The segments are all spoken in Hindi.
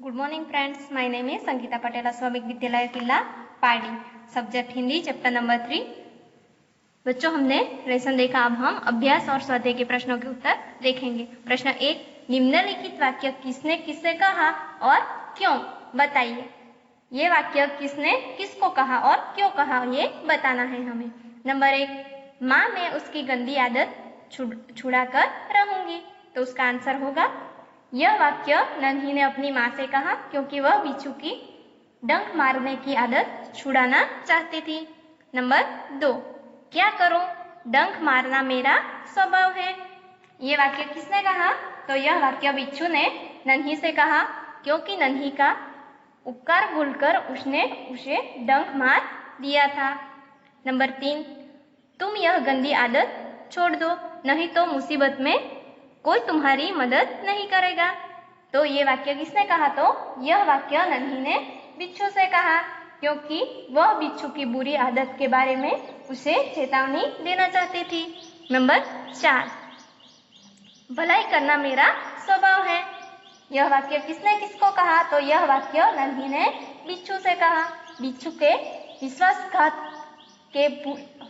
Good morning friends, my name is Sangeeta Patel, स्वामिक विद्यालय Killa Pardi, subject Hindi, chapter number 3। बच्चों, हमने लेसन देखा। अब हम अभ्यास और स्वाध्याय के प्रश्नों के उत्तर देखेंगे। प्रश्न 1, निम्नलिखित वाक्य किसने किससे कहा और क्यों, बताइए। ये वाक्य किसने किसको कहा और क्यों कहा, ये बताना है हमें। नंबर 1, माँ मैं उसकी गंदी आदत छुड़ा कर रहूंगी, तो उसका आंसर होगा यह वाक्य नन्ही ने अपनी माँ से कहा क्योंकि वह बिच्छू की डंक मारने की आदत छुड़ाना चाहती थी। नंबर 2, क्या करूं, डंक मारना मेरा स्वभाव है। ये वाक्य किसने कहा, तो यह वाक्य बिच्छू ने नन्ही से कहा क्योंकि नन्ही का उपकार भूलकर उसने उसे डंक मार दिया था। नंबर 3, तुम यह गंदी आदत छोड़ दो, नहीं तो मुसीबत में कोई तुम्हारी मदद नहीं करेगा। तो ये वाक्य किसने कहा, तो यह वाक्य नन्ही ने बिच्छू से कहा क्योंकि वह बिच्छू की बुरी आदत के बारे में उसे चेतावनी देना चाहती थी। नंबर 4, भलाई करना मेरा स्वभाव है। यह वाक्य किसने किसको कहा, तो यह वाक्य नन्ही ने बिच्छू से कहा। बिच्छू के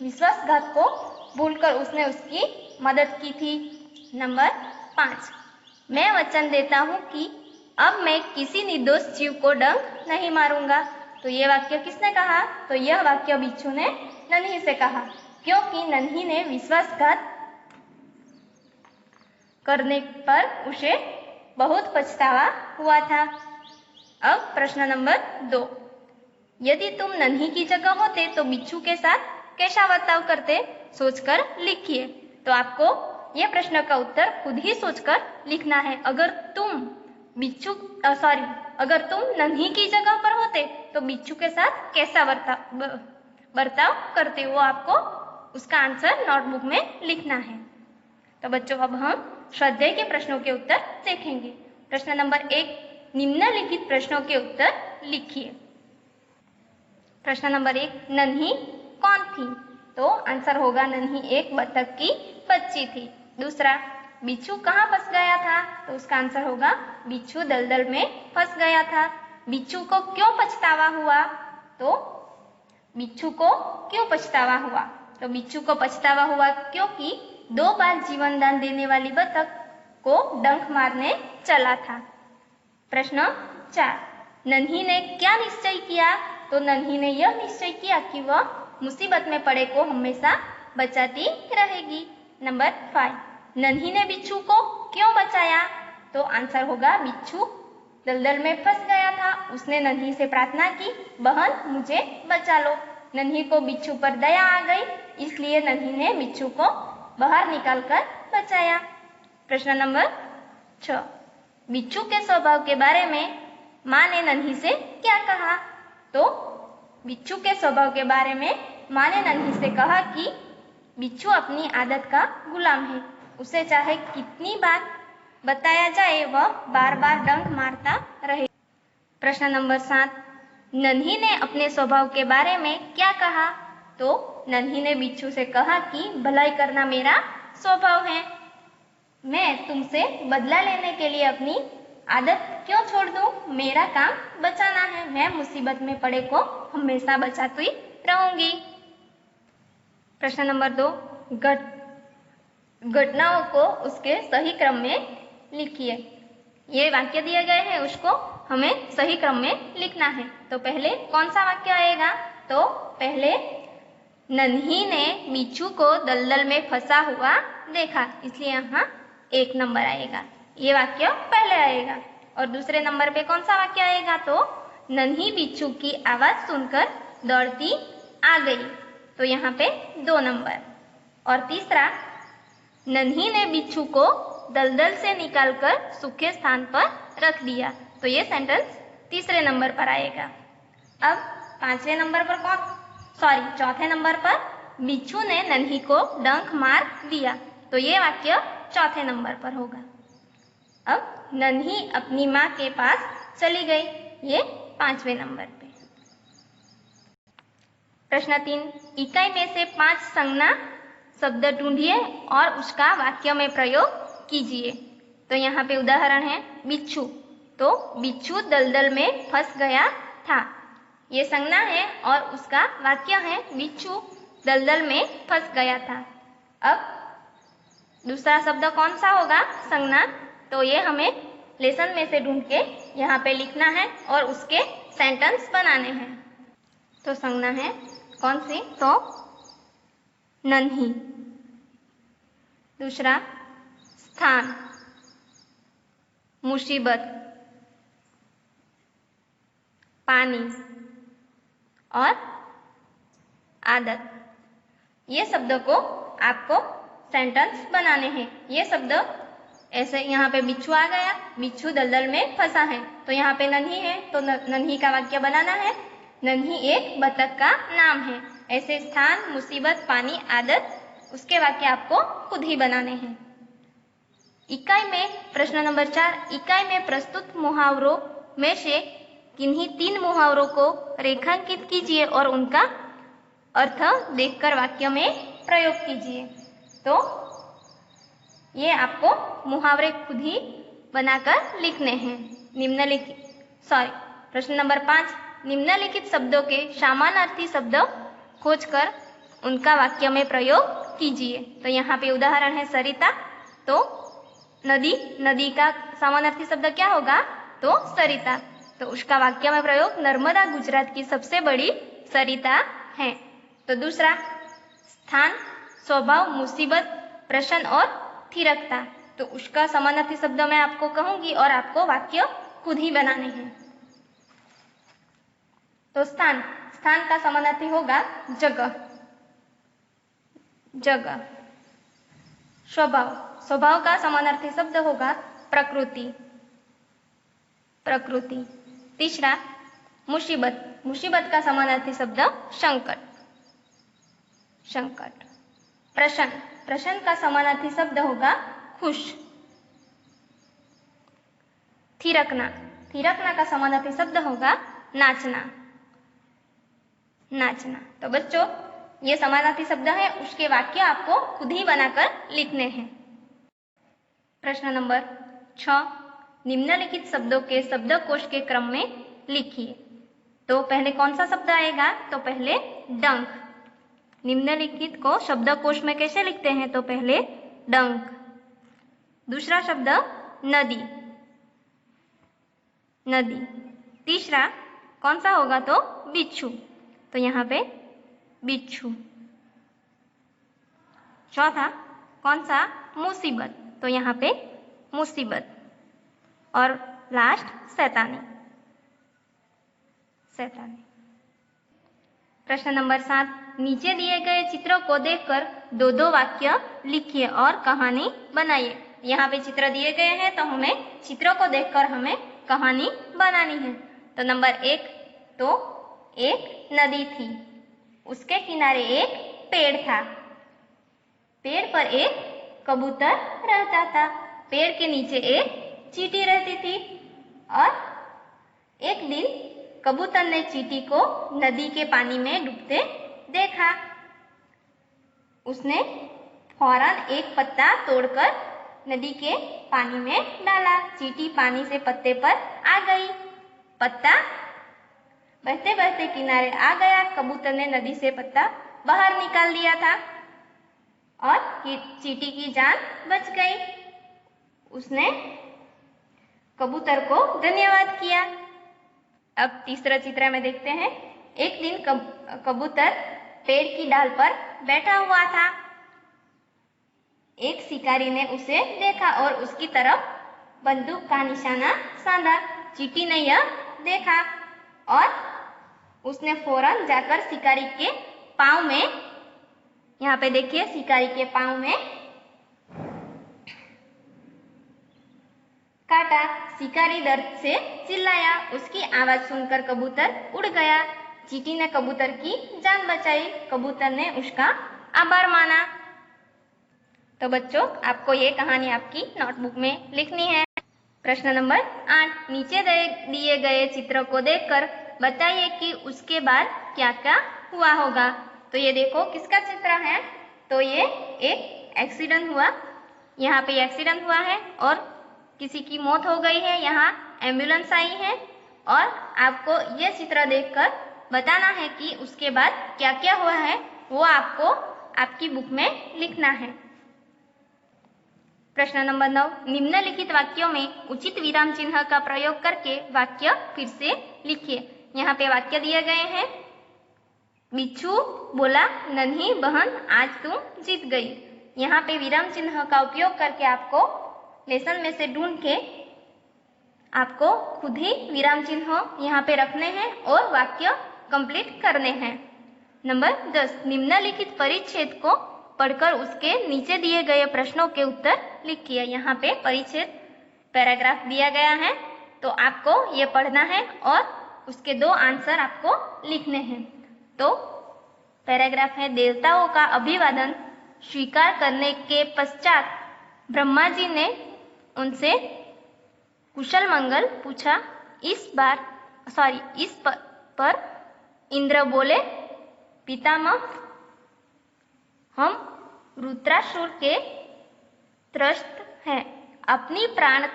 विश्वासघात को भूलकर उसने उसकी मदद की थी। नंबर 5, मैं वचन देता हूँ कि अब मैं किसी निर्दोष जीव को डंक नहीं मारूंगा। तो ये वाक्य किसने कहा, तो यह वाक्य बिच्छू ने नन्ही से कहा क्योंकि नन्ही ने विश्वासघात करने पर उसे बहुत पछतावा हुआ था। अब प्रश्न नंबर 2, यदि तुम नन्ही की जगह होते तो बिच्छू के साथ कैसा बर्ताव करते, सोचकर लिखिए। तो आपको यह प्रश्न का उत्तर खुद ही सोचकर लिखना है। अगर तुम नन्ही की जगह पर होते तो बिच्छू के साथ कैसा बर्ताव करते, वो आपको उसका आंसर नोटबुक में लिखना है। तो बच्चों, अब हम स्वाध्याय के प्रश्नों के उत्तर देखेंगे। प्रश्न नंबर 1, निम्नलिखित प्रश्नों के उत्तर लिखिए। प्रश्न नंबर 1, नन्ही कौन थी, तो आंसर होगा नन्ही एक बतख की बच्ची थी। दूसरा, बिच्छू कहाँ फंस गया था, तो उसका आंसर होगा बिच्छू दलदल में फंस गया था। बिच्छू को क्यों पछतावा हुआ, तो बिच्छू को क्यों पछतावा हुआ, तो बिच्छू को पछतावा हुआ क्योंकि 2 बार जीवन दान देने वाली बतख को डंक मारने चला था। प्रश्न 4, नन्ही ने क्या निश्चय किया, तो नन्ही ने यह निश्चय किया कि वह मुसीबत में पड़े को हमेशा बचाती रहेगी। नंबर 5, नन्ही ने बिच्छू को क्यों बचाया, तो आंसर होगा बिच्छू दलदल में फंस गया था, उसने नन्ही से प्रार्थना की, बहन मुझे बचा लो। नन्ही को बिच्छू पर दया आ गई, इसलिए नन्ही ने बिच्छू को बाहर निकालकर बचाया। प्रश्न नंबर 6, बिच्छू के स्वभाव के बारे में माँ ने नन्ही से क्या कहा, तो बिच्छू के स्वभाव के बारे में माँ ने नन्ही से कहा कि बिच्छू अपनी आदत का गुलाम है, उसे चाहे कितनी बार बताया जाए वह बार बार डंक मारता रहे। प्रश्न नंबर 7, नन्ही ने अपने स्वभाव के बारे में क्या कहा, तो नन्ही ने बिच्छू से कहा कि भलाई करना मेरा स्वभाव है, मैं तुमसे बदला लेने के लिए अपनी आदत क्यों छोड़ दूं, मेरा काम बचाना है, मैं मुसीबत में पड़े को हमेशा बचाती रहूंगी। प्रश्न नंबर 2, घटनाओं को उसके सही क्रम में लिखिए। ये वाक्य दिए गए हैं, उसको हमें सही क्रम में लिखना है। तो पहले कौन सा वाक्य आएगा, तो पहले नन्ही ने बिच्छू को दलदल में फंसा हुआ देखा, इसलिए यहाँ 1 नंबर आएगा, ये वाक्य पहले आएगा। और दूसरे नंबर पे कौन सा वाक्य आएगा, तो नन्ही बिच्छू की आवाज सुनकर दौड़ती आ गई, तो यहाँ पे 2 नंबर। और तीसरा, नन्ही ने बिच्छू को दलदल से निकालकर सूखे स्थान पर रख दिया, तो ये सेंटेंस तीसरे नंबर पर आएगा। अब चौथे नंबर पर बिच्छू ने नन्ही को डंक मार दिया, तो ये वाक्य चौथे नंबर पर होगा। अब नन्ही अपनी माँ के पास चली गई, ये 5वें नंबर पे। प्रश्न 3, इकाई में से 5 संज्ञा शब्द ढूंढिए और उसका वाक्य में प्रयोग कीजिए। तो यहाँ पे उदाहरण है बिच्छू, तो बिच्छू दलदल में फंस गया था। ये संज्ञा है और उसका वाक्य है बिच्छू दलदल में फंस गया था। अब दूसरा शब्द कौन सा होगा संज्ञा, तो ये हमें लेसन में से ढूंढ के यहाँ पे लिखना है और उसके सेंटेंस बनाने हैं। तो संज्ञा है कौन सी, तो नन्ही। दूसरा स्थान, मुसीबत, पानी और आदत। ये शब्दों को आपको सेंटेंस बनाने हैं। ये शब्द ऐसे यहाँ पे बिच्छू आ गया, बिच्छू दलदल में फंसा है, तो यहाँ पे नन्ही है, तो नन्ही का वाक्य बनाना है। नन्ही एक बतख का नाम है। ऐसे स्थान, मुसीबत, पानी, आदत, उसके वाक्य आपको खुद ही बनाने हैं। इकाई में प्रश्न नंबर 4, इकाई में प्रस्तुत मुहावरों में से किन्हीं 3 मुहावरों को रेखांकित कीजिए और उनका अर्थ देखकर वाक्य में प्रयोग कीजिए। तो ये आपको मुहावरे खुद ही बनाकर लिखने हैं। प्रश्न नंबर 5, निम्नलिखित शब्दों के समानार्थी शब्द खोजकर उनका वाक्य में प्रयोग कीजिए। तो यहाँ पे उदाहरण है सरिता, तो नदी, नदी का समानार्थी शब्द क्या होगा, तो सरिता, तो उसका वाक्य में प्रयोग नर्मदा गुजरात की सबसे बड़ी सरिता है। तो दूसरा स्थान, स्वभाव, मुसीबत, प्रश्न और थिरकता, तो उसका समानार्थी शब्द मैं आपको कहूंगी और आपको वाक्य खुद ही बनाने हैं। तो स्थान, स्थान का समानार्थी होगा जगह, जगह। स्वभाव, स्वभाव का समानार्थी शब्द होगा प्रकृति, प्रकृति। तीसरा मुसीबत, मुसीबत का समानार्थी शब्द संकट, संकट। प्रश्न, प्रश्न का समानार्थी शब्द होगा खुश। थिरकना, थिरकना का समानार्थी शब्द होगा नाचना, नाचना। तो बच्चों ये समानार्थी शब्द है, उसके वाक्य आपको खुद ही बनाकर लिखने हैं। प्रश्न नंबर 6, निम्नलिखित शब्दों के शब्दकोश के क्रम में लिखिए। तो पहले कौन सा शब्द आएगा, तो पहले डंक। निम्नलिखित को शब्दकोश में कैसे लिखते हैं, तो पहले डंक। दूसरा शब्द नदी, नदी। तीसरा कौन सा होगा, तो बिच्छू, तो यहाँ पे बिच्छू। चौथा कौन सा, मुसीबत, तो यहाँ पे मुसीबत। और लास्ट शैतानी, शैतानी। प्रश्न नंबर 7, नीचे दिए गए चित्रों को देखकर 2-2 वाक्य लिखिए और कहानी बनाइए। यहाँ पे चित्र दिए गए हैं, तो हमें चित्रों को देखकर हमें कहानी बनानी है। तो नंबर 1, तो एक नदी थी, उसके किनारे एक पेड़ था, पेड़ पर एक कबूतर रहता था, पेड़ के नीचे एक चींटी रहती थी। और एक दिन कबूतर ने चींटी को नदी के पानी में डूबते देखा। उसने फौरन एक पत्ता तोड़कर नदी के पानी में डाला। चींटी पानी से पत्ते पर आ गई, पत्ता बहते बहते किनारे आ गया। कबूतर ने नदी से पत्ता बाहर निकाल दिया था और चींटी की जान बच गई। उसने कबूतर को धन्यवाद किया। अब तीसरा चित्र में देखते हैं। एक दिन कबूतर पेड़ की डाल पर बैठा हुआ था। एक शिकारी ने उसे देखा और उसकी तरफ बंदूक का निशाना साधा। चींटी ने यह देखा और उसने फौरन जाकर शिकारी के पांव में, यहाँ पे देखिए शिकारी के पांव में काटा। शिकारी दर्द से चिल्लाया। उसकी आवाज सुनकर कबूतर उड़ गया। चींटी ने कबूतर की जान बचाई। कबूतर ने उसका आभार माना। तो बच्चों आपको ये कहानी आपकी नोटबुक में लिखनी है। प्रश्न नंबर 8, नीचे दिए गए चित्र को देखकर बताइए कि उसके बाद क्या क्या हुआ होगा। तो ये देखो किसका चित्र है, तो ये एक एक्सीडेंट हुआ, यहाँ पे एक्सीडेंट हुआ है और किसी की मौत हो गई है। यहाँ एम्बुलेंस आई है और आपको ये चित्र देखकर बताना है कि उसके बाद क्या क्या हुआ है, वो आपको आपकी बुक में लिखना है। प्रश्न नंबर 9, निम्नलिखित वाक्यों में उचित विराम चिन्ह का प्रयोग करके वाक्य फिर से लिखिए। यहाँ पे वाक्य दिए गए हैं। बिच्छू बोला, नन्ही बहन आज तुम जीत गई। यहाँ पे विराम चिन्ह का उपयोग करके आपको लेसन में से ढूंढ के आपको खुद ही विराम चिन्ह यहाँ पे रखने हैं और वाक्य कंप्लीट करने हैं। नंबर 10, निम्नलिखित परिच्छेद को पढ़कर उसके नीचे दिए गए प्रश्नों के उत्तर लिखिए। यहाँ पे परिच्छेद पैराग्राफ दिया गया है, तो आपको ये पढ़ना है और उसके 2 आंसर आपको लिखने हैं। तो पैराग्राफ है, देवताओं का अभिवादन स्वीकार करने के पश्चात ब्रह्मा जी ने उनसे कुशल मंगल पूछा। इस पर इंद्र बोले, पितामह, हम रुद्रासुर के त्रस्त हैं। अपनी प्राण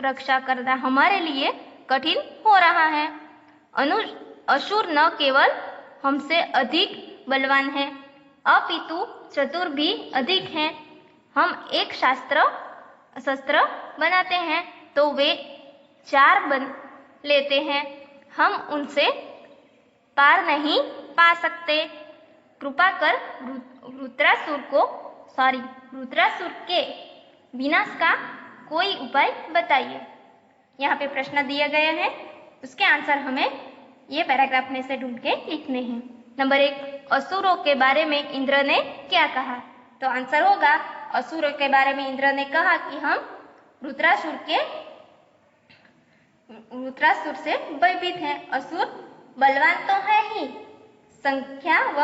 रक्षा करना हमारे लिए कठिन हो रहा है। असुर न केवल हमसे अधिक बलवान है, अपितु चतुर भी अधिक हैं। हम एक शस्त्र बनाते हैं तो वे 4 बन लेते हैं। हम उनसे पार नहीं पा सकते। कृपा कर रुद्रासुर के विनाश का कोई उपाय बताइए। यहाँ पे प्रश्न दिए गए हैं, उसके आंसर हमें ये पैराग्राफ में से ढूंढ के लिखने हैं। नंबर 1, असुरों के बारे में इंद्र ने क्या कहा? तो आंसर होगा, असुरों के बारे में इंद्र ने कहा कि हम रुद्रासुर से भयभीत हैं। असुर बलवान तो है ही, संख्या व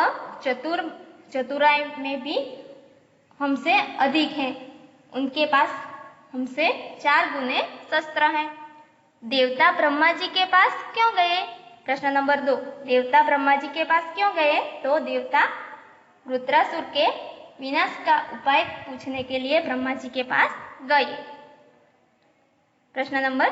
चतुराई में भी हमसे अधिक हैं। उनके पास हमसे 4 गुने शस्त्र हैं। देवता ब्रह्मा जी के पास क्यों गए? प्रश्न नंबर 2, देवता ब्रह्मा जी के पास क्यों गए? तो देवता रुद्रासुर के विनाश का उपाय पूछने के लिए ब्रह्मा जी के पास गए। प्रश्न नंबर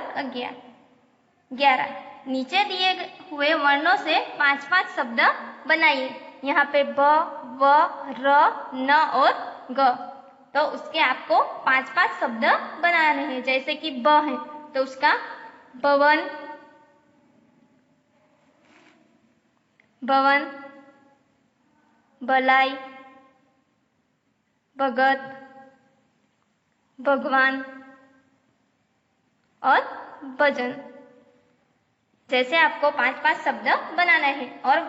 11, नीचे दिए हुए वर्णों से 5-5 शब्द बनाइए। यहाँ पे ब, व, र, न और ग, तो उसके आपको 5-5 शब्द बनाने हैं। जैसे कि ब है तो उसका भवन, भलाई, भगत, भगवान और भजन, जैसे आपको 5-5 शब्द बनाना है। और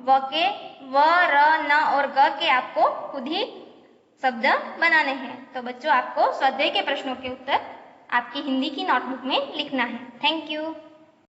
व के व, र, न और ग के आपको खुद ही शब्द बनाने हैं। तो बच्चों, आपको स्वाध्याय के प्रश्नों के उत्तर आपकी हिंदी की नोटबुक में लिखना है। Thank you.